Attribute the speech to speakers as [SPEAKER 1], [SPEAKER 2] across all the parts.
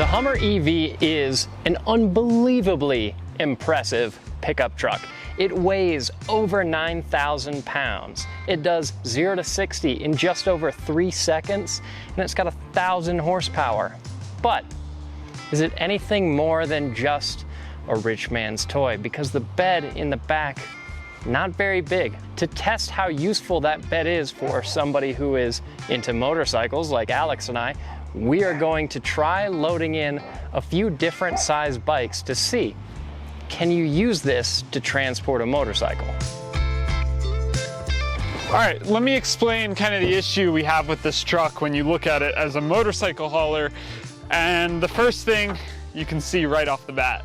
[SPEAKER 1] The Hummer EV is an unbelievably impressive pickup truck. It weighs over 9,000 pounds. It does 0 to 60 in just over 3 seconds, and it's got 1,000 horsepower. But is it anything more than just a rich man's toy? Because the bed in the back, not very big. To test how useful that bed is for somebody who is into motorcycles like Alex and I, we are going to try loading in a few different size bikes to see, can you use this to transport a motorcycle?
[SPEAKER 2] All right, let me explain kind of the issue we have with this truck when you look at it as a motorcycle hauler. And the first thing you can see right off the bat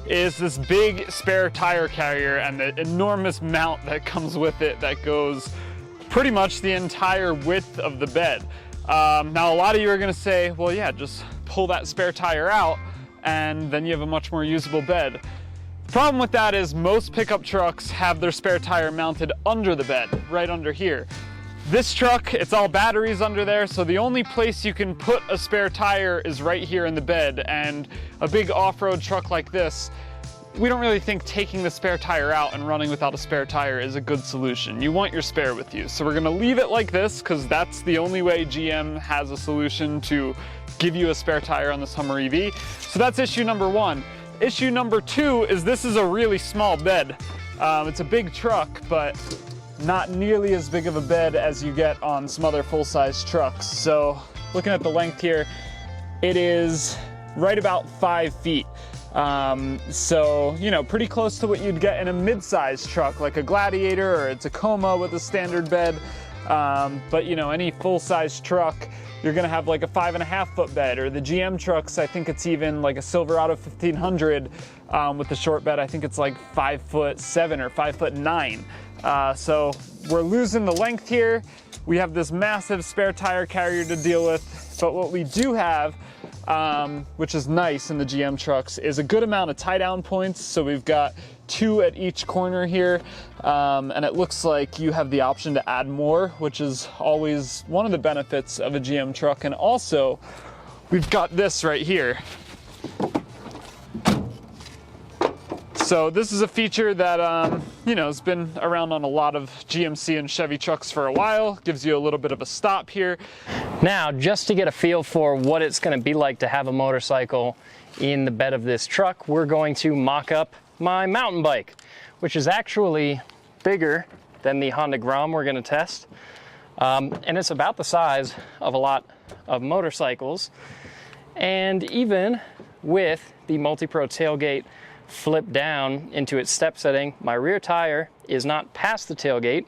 [SPEAKER 2] is this big spare tire carrier and the enormous mount that comes with it that goes pretty much the entire width of the bed. Now a lot of you are gonna say, well yeah, just pull that spare tire out and then you have a much more usable bed. The problem with that is most pickup trucks have their spare tire mounted under the bed, right under here. This truck, it's all batteries under there, so the only place you can put a spare tire is right here in the bed, and a big off-road truck like this, we don't really think taking the spare tire out and running without a spare tire is a good solution. You want your spare with you. So we're gonna leave it like this because that's the only way GM has a solution to give you a spare tire on this Hummer EV. So that's issue number one. Issue number two is this is a really small bed. It's a big truck, but not nearly as big of a bed as you get on some other full-size trucks. So looking at the length here, it is right about 5 feet. So, you know, pretty close to what you'd get in a mid-size truck like a Gladiator or a Tacoma with a standard bed. But you know, any full-size truck, you're gonna have like a 5.5 foot bed, or the GM trucks, I think it's even like a Silverado 1500 with the short bed, I think it's like 5'7" or 5'9". So we're losing the length here. We have this massive spare tire carrier to deal with, but what we do have, which is nice in the GM trucks, is a good amount of tie-down points. So we've got 2 at each corner here, and it looks like you have the option to add more, which is always one of the benefits of a GM truck. And also, we've got this right here. So this is a feature that, you know, has been around on a lot of GMC and Chevy trucks for a while. Gives you a little bit of a stop here.
[SPEAKER 1] Now, just to get a feel for what it's going to be like to have a motorcycle in the bed of this truck, we're going to mock up my mountain bike, which is actually bigger than the Honda Grom we're going to test. And it's about the size of a lot of motorcycles. And even with the Multi-Pro tailgate flip down into its step setting, my rear tire is not past the tailgate,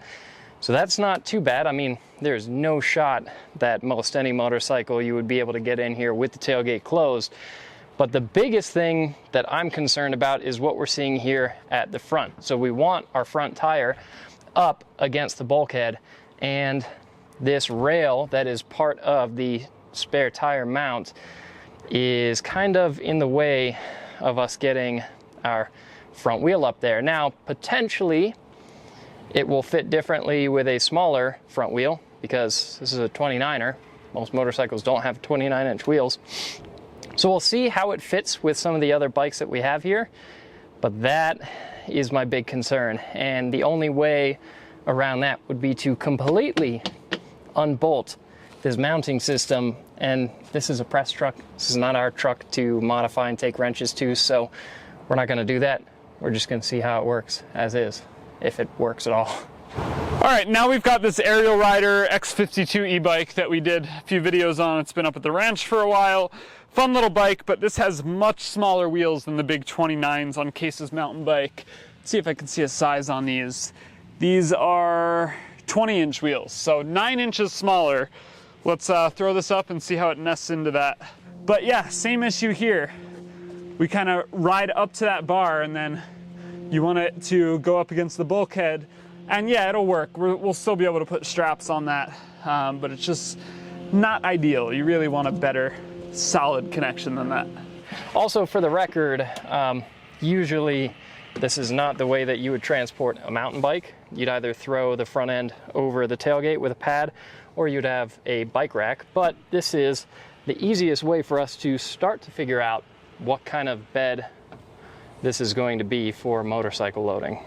[SPEAKER 1] so that's not too bad. I mean, there's no shot that most any motorcycle you would be able to get in here with the tailgate closed. But the biggest thing that I'm concerned about is what we're seeing here at the front. So we want our front tire up against the bulkhead, and this rail that is part of the spare tire mount is kind of in the way of us getting our front wheel up there. Now, potentially it will fit differently with a smaller front wheel because this is a 29er. Most motorcycles don't have 29-inch wheels. So we'll see how it fits with some of the other bikes that we have here, but that is my big concern. And the only way around that would be to completely unbolt this mounting system. And this is a press truck. This is not our truck to modify and take wrenches to, so we're not gonna do that. We're just gonna see how it works as is, if it works at all.
[SPEAKER 2] All right, now we've got this Aerial Rider X52 e-bike that we did a few videos on. It's been up at the ranch for a while. Fun little bike, but this has much smaller wheels than the big 29s on Case's mountain bike. Let's see if I can see a size on these. These are 20-inch wheels, so 9 inches smaller. Let's throw this up and see how it nests into that. But yeah, same issue here. We kind of ride up to that bar, and then you want it to go up against the bulkhead. And yeah, it'll work. We'll still be able to put straps on that, but it's just not ideal. You really want a better, solid connection than that.
[SPEAKER 1] Also, for the record, usually this is not the way that you would transport a mountain bike. You'd either throw the front end over the tailgate with a pad, or you'd have a bike rack, but this is the easiest way for us to start to figure out what kind of bed this is going to be for motorcycle loading.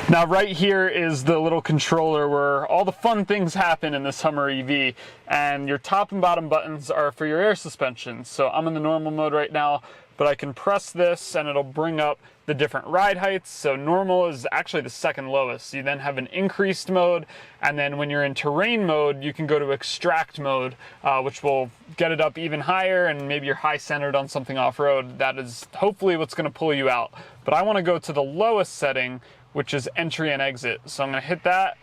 [SPEAKER 2] Now right here is the little controller where all the fun things happen in this Hummer EV, and your top and bottom buttons are for your air suspension. So I'm in the normal mode right now, but I can press this and it'll bring up the different ride heights. So normal is actually the second lowest. You then have an increased mode, and then when you're in terrain mode, you can go to extract mode, which will get it up even higher, and maybe you're high centered on something off-road. That is hopefully what's gonna pull you out. But I wanna go to the lowest setting, which is entry and exit. So I'm gonna hit that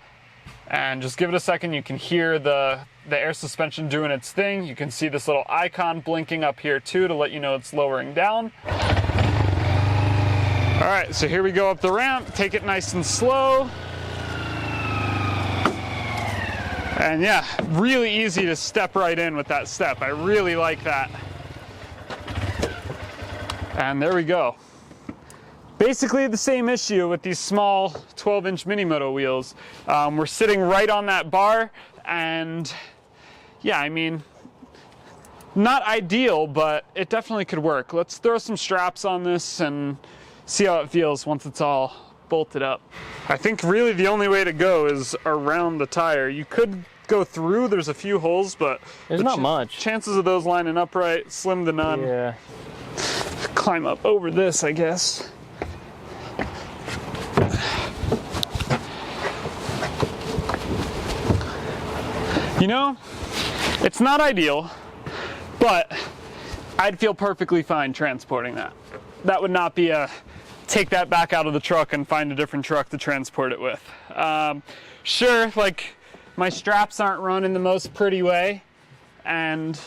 [SPEAKER 2] and just give it a second. You can hear the air suspension doing its thing. You can see this little icon blinking up here too to let you know it's lowering down. All right, so here we go up the ramp. Take it nice and slow. And yeah, really easy to step right in with that step. I really like that. And there we go. Basically the same issue with these small 12-inch mini moto wheels. We're sitting right on that bar, and yeah, I mean, not ideal, but it definitely could work. Let's throw some straps on this and see how it feels once it's all bolted up. I think really the only way to go is around the tire. You could go through, there's a few holes, but
[SPEAKER 1] there's not much.
[SPEAKER 2] Chances of those lining up right, slim to none.
[SPEAKER 1] Yeah.
[SPEAKER 2] Climb up over this, I guess. You know, it's not ideal, but I'd feel perfectly fine transporting that. That would not be a take that back out of the truck and find a different truck to transport it with. Sure, like my straps aren't run in the most pretty way, and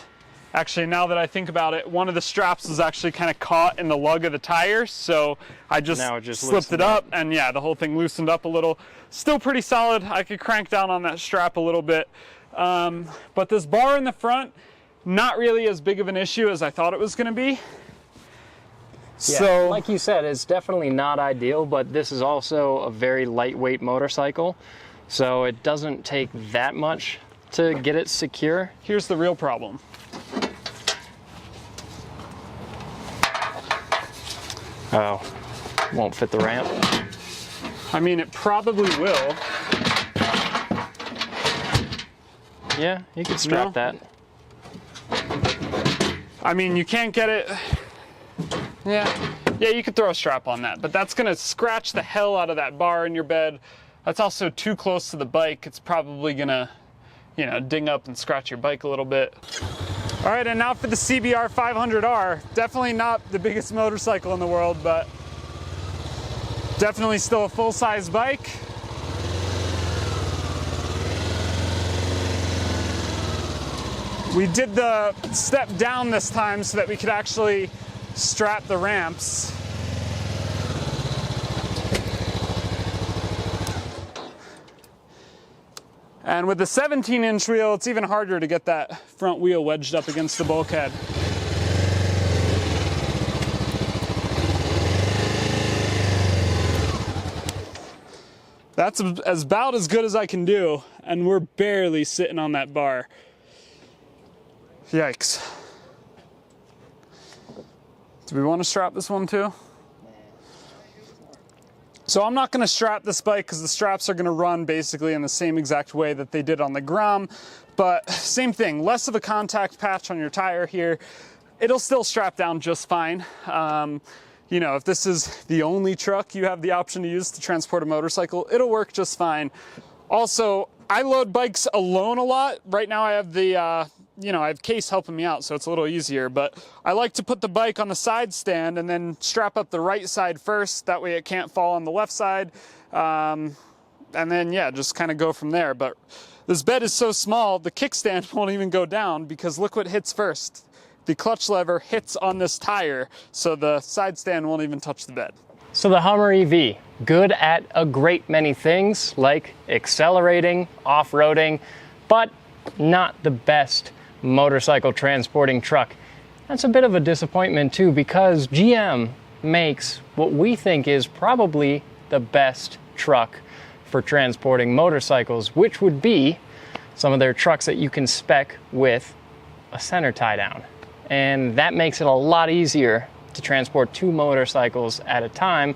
[SPEAKER 2] actually now that I think about it, one of the straps was actually kind of caught in the lug of the tire, so I just slipped it up, and yeah, the whole thing loosened up a little. Still pretty solid. I could crank down on that strap a little bit. But this bar in the front, not really as big of an issue as I thought it was going to be.
[SPEAKER 1] Yeah,
[SPEAKER 2] so,
[SPEAKER 1] like you said, it's definitely not ideal, but this is also a very lightweight motorcycle, so it doesn't take that much to get it secure.
[SPEAKER 2] Here's the real problem.
[SPEAKER 1] Oh, won't fit the ramp.
[SPEAKER 2] I mean, it probably will.
[SPEAKER 1] Yeah, you could strap that.
[SPEAKER 2] I mean, you can't get it. Yeah, you could throw a strap on that, but that's gonna scratch the hell out of that bar in your bed. That's also too close to the bike. It's probably gonna, you know, ding up and scratch your bike a little bit. All right, and now for the CBR 500R. Definitely not the biggest motorcycle in the world, but definitely still a full-size bike. We did the step down this time so that we could actually strap the ramps. And with the 17-inch wheel, it's even harder to get that front wheel wedged up against the bulkhead. That's about as good as I can do, and we're barely sitting on that bar. Yikes. Do we want to strap this one too? So I'm not going to strap this bike because the straps are going to run basically in the same exact way that they did on the Grom, but same thing, less of a contact patch on your tire here. It'll still strap down just fine. You know, if this is the only truck you have the option to use to transport a motorcycle, it'll work just fine. Also, I load bikes alone a lot. Right now I have the, you know, I have Case helping me out, so it's a little easier, but I like to put the bike on the side stand and then strap up the right side first. That way it can't fall on the left side. And then, yeah, just kind of go from there. But this bed is so small, the kickstand won't even go down because look what hits first. The clutch lever hits on this tire, so the side stand won't even touch the bed.
[SPEAKER 1] So the Hummer EV, good at a great many things like accelerating, off-roading, but not the best motorcycle transporting truck. That's a bit of a disappointment too, because GM makes what we think is probably the best truck for transporting motorcycles, which would be some of their trucks that you can spec with a center tie down. and that makes it a lot easier to transport 2 motorcycles at a time,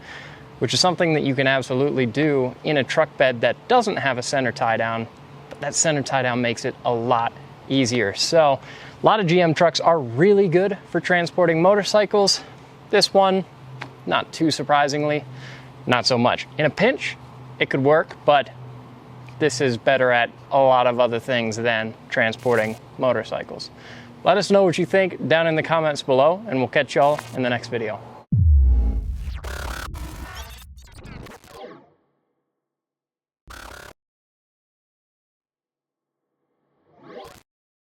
[SPEAKER 1] which is something that you can absolutely do in a truck bed that doesn't have a center tie down, but that center tie down makes it a lot easier. So a lot of GM trucks are really good for transporting motorcycles. This one, not too surprisingly, not so much. In a pinch, it could work, but this is better at a lot of other things than transporting motorcycles. Let us know what you think down in the comments below, and we'll catch y'all in the next video.